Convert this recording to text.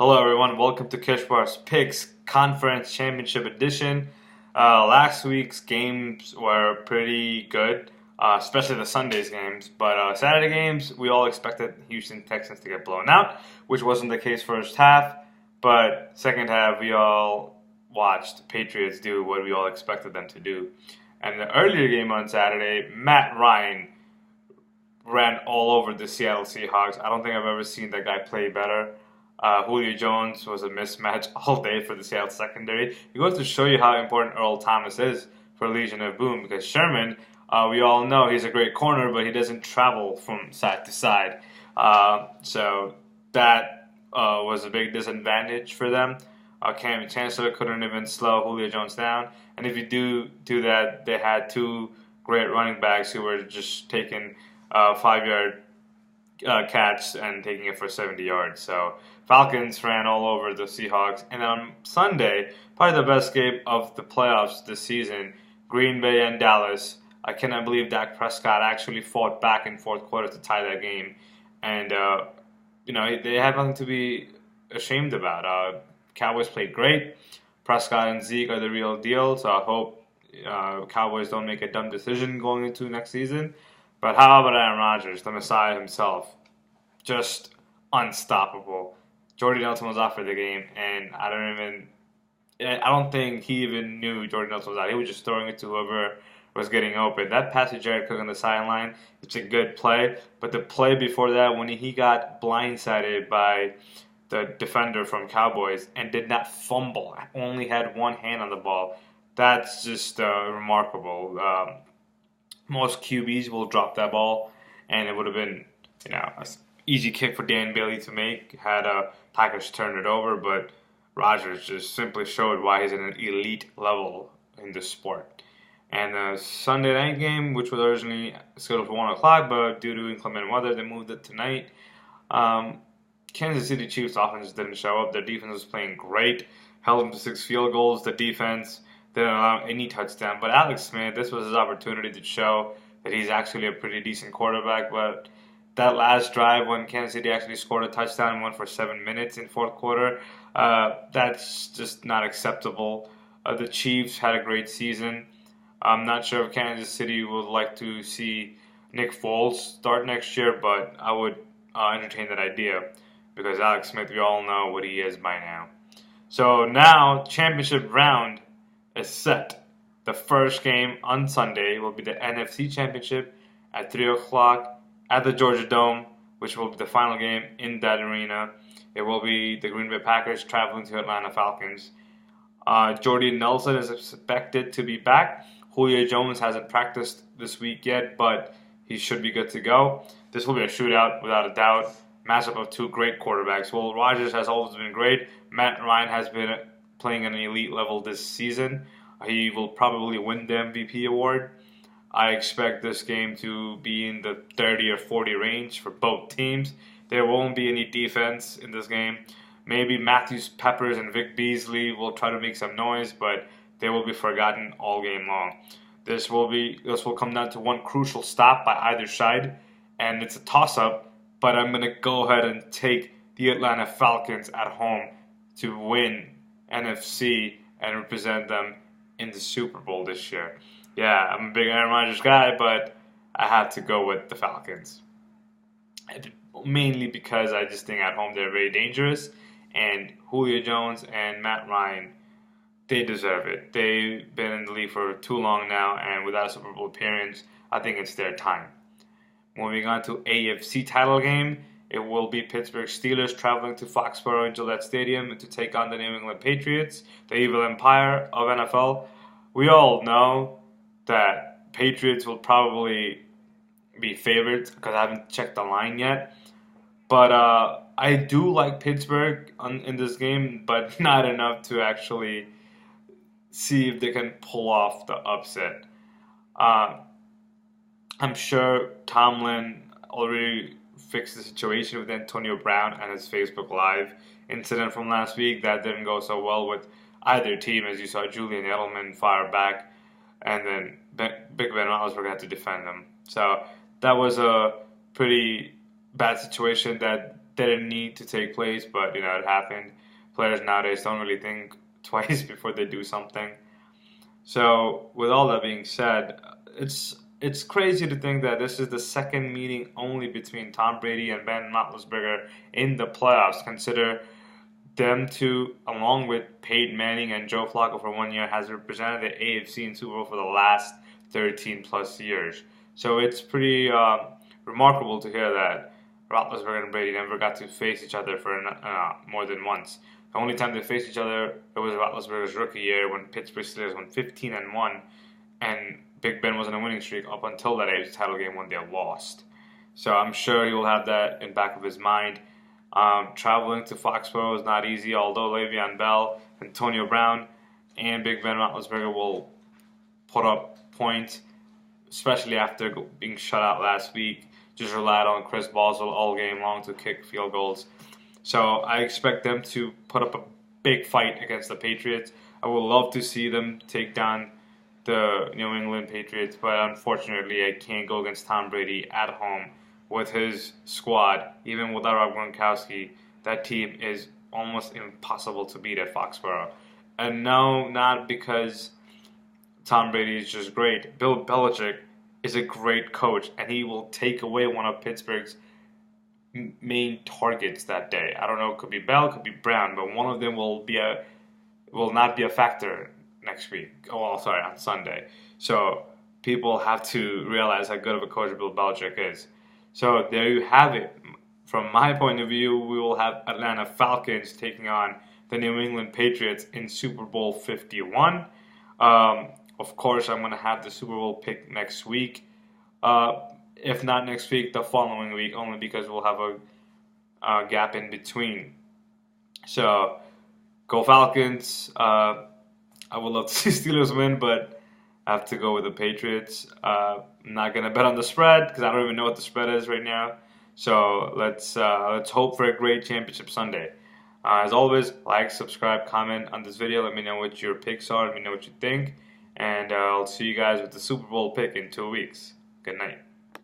Hello, everyone. Welcome to Kishwar's Picks Conference Championship Edition. Last week's games were pretty good, especially the Sunday's games. But Saturday games, we all expected Houston Texans to get blown out, which wasn't the case first half. But second half, we all watched Patriots do what we all expected them to do. And the earlier game on Saturday, Matt Ryan ran all over the Seattle Seahawks. I don't think I've ever seen that guy play better. Julio Jones was a mismatch all day for the Seattle secondary. It goes to show you how important Earl Thomas is for Legion of Boom, because Sherman, we all know he's a great corner, but he doesn't travel from side to side. So that was a big disadvantage for them. Cam Chancellor couldn't even slow Julio Jones down. And if you do that, they had two great running backs who were just taking 5-yard catch and taking it for 70 yards. So Falcons ran all over the Seahawks. And on Sunday, probably the best game of the playoffs this season, Green Bay and Dallas. I cannot believe Dak Prescott actually fought back in fourth quarter to tie that game. And, they have nothing to be ashamed about. Cowboys played great. Prescott and Zeke are the real deal. So I hope Cowboys don't make a dumb decision going into next season. But how about Aaron Rodgers, the Messiah himself? Just unstoppable. Jordy Nelson was out for the game, and I don't think he even knew Jordy Nelson was out. He was just throwing it to whoever was getting open. That pass to Jared Cook on the sideline, it's a good play. But the play before that, when he got blindsided by the defender from Cowboys and did not fumble, only had one hand on the ball, that's just remarkable. Most QBs will drop that ball, and it would have been, an easy kick for Dan Bailey to make had Packers turned it over. But Rodgers just simply showed why he's at an elite level in this sport. And the Sunday night game, which was originally scheduled for 1 o'clock, but due to inclement weather, they moved it tonight. Kansas City Chiefs offense didn't show up. Their defense was playing great, held them to 6 field goals. The defense didn't allow any touchdown. But Alex Smith, this was his opportunity to show that he's actually a pretty decent quarterback. But that last drive when Kansas City actually scored a touchdown and went for 7 minutes in fourth quarter, that's just not acceptable. The Chiefs had a great season. I'm not sure if Kansas City would like to see Nick Foles start next year, but I would entertain that idea because Alex Smith, we all know what he is by now. So now, championship round is set. The first game on Sunday will be the NFC Championship at 3 o'clock at the Georgia Dome, which will be the final game in that arena. It will be the Green Bay Packers traveling to Atlanta Falcons. Jordy Nelson is expected to be back. Julio Jones hasn't practiced this week yet, but he should be good to go. This will be a shootout without a doubt. Matchup of two great quarterbacks. Well, Rodgers has always been great. Matt Ryan has been playing at an elite level this season. He will probably win the MVP award. I expect this game to be in the 30 or 40 range for both teams. There won't be any defense in this game. Maybe Matthews Peppers and Vic Beasley will try to make some noise, but they will be forgotten all game long. This will come down to one crucial stop by either side, and it's a toss-up, but I'm going to go ahead and take the Atlanta Falcons at home to win NFC and represent them in the Super Bowl this year. Yeah, I'm a big Aaron Rodgers guy, but I have to go with the Falcons. Mainly because I just think at home they're very dangerous, and Julio Jones and Matt Ryan, they deserve it. They've been in the league for too long now, and without a Super Bowl appearance, I think it's their time. Moving on to AFC title game, it will be Pittsburgh Steelers traveling to Foxborough and Gillette Stadium to take on the New England Patriots, the evil empire of NFL. We all know that Patriots will probably be favorites because I haven't checked the line yet. But I do like Pittsburgh in this game, but not enough to actually see if they can pull off the upset. I'm sure Tomlin already fixed the situation with Antonio Brown and his Facebook Live incident from last week. That didn't go so well with either team, as you saw Julian Edelman fire back, and then Big Ben Roethlisberger had to defend him. So that was a pretty bad situation that didn't need to take place, but it happened. Players nowadays don't really think twice before they do something. So, with all that being said, it's crazy to think that this is the second meeting only between Tom Brady and Ben Roethlisberger in the playoffs. Consider them two, along with Peyton Manning and Joe Flacco for 1 year, has represented the AFC in Super Bowl for the last 13 plus years. So it's pretty remarkable to hear that Roethlisberger and Brady never got to face each other for more than once. The only time they faced each other, it was Roethlisberger's rookie year when Pittsburgh Steelers won 15-1, and Big Ben was on a winning streak up until that AFC title game when they lost. So I'm sure he will have that in back of his mind. Traveling to Foxborough is not easy, although Le'Veon Bell, Antonio Brown, and Big Ben Roethlisberger will put up points, especially after being shut out last week. Just relied on Chris Boswell all game long to kick field goals. So I expect them to put up a big fight against the Patriots. I would love to see them take down the New England Patriots, but unfortunately I can't go against Tom Brady at home with his squad. Even without Rob Gronkowski, that team is almost impossible to beat at Foxborough. And no, not because Tom Brady is just great. Bill Belichick is a great coach, and he will take away one of Pittsburgh's main targets that day. I don't know, it could be Bell, it could be Brown, but one of them will not be a factor next week. On Sunday. So people have to realize how good of a coach Bill Belichick is. So there you have it. From my point of view, we will have Atlanta Falcons taking on the New England Patriots in Super Bowl 51. Of course, I'm going to have the Super Bowl pick next week. If not next week, the following week, only because we'll have a gap in between. So, go Falcons. I would love to see Steelers win, but I have to go with the Patriots. I'm not going to bet on the spread because I don't even know what the spread is right now. So, let's hope for a great championship Sunday. As always, like, subscribe, comment on this video. Let me know what your picks are. Let me know what you think. And I'll see you guys with the Super Bowl pick in 2 weeks. Good night.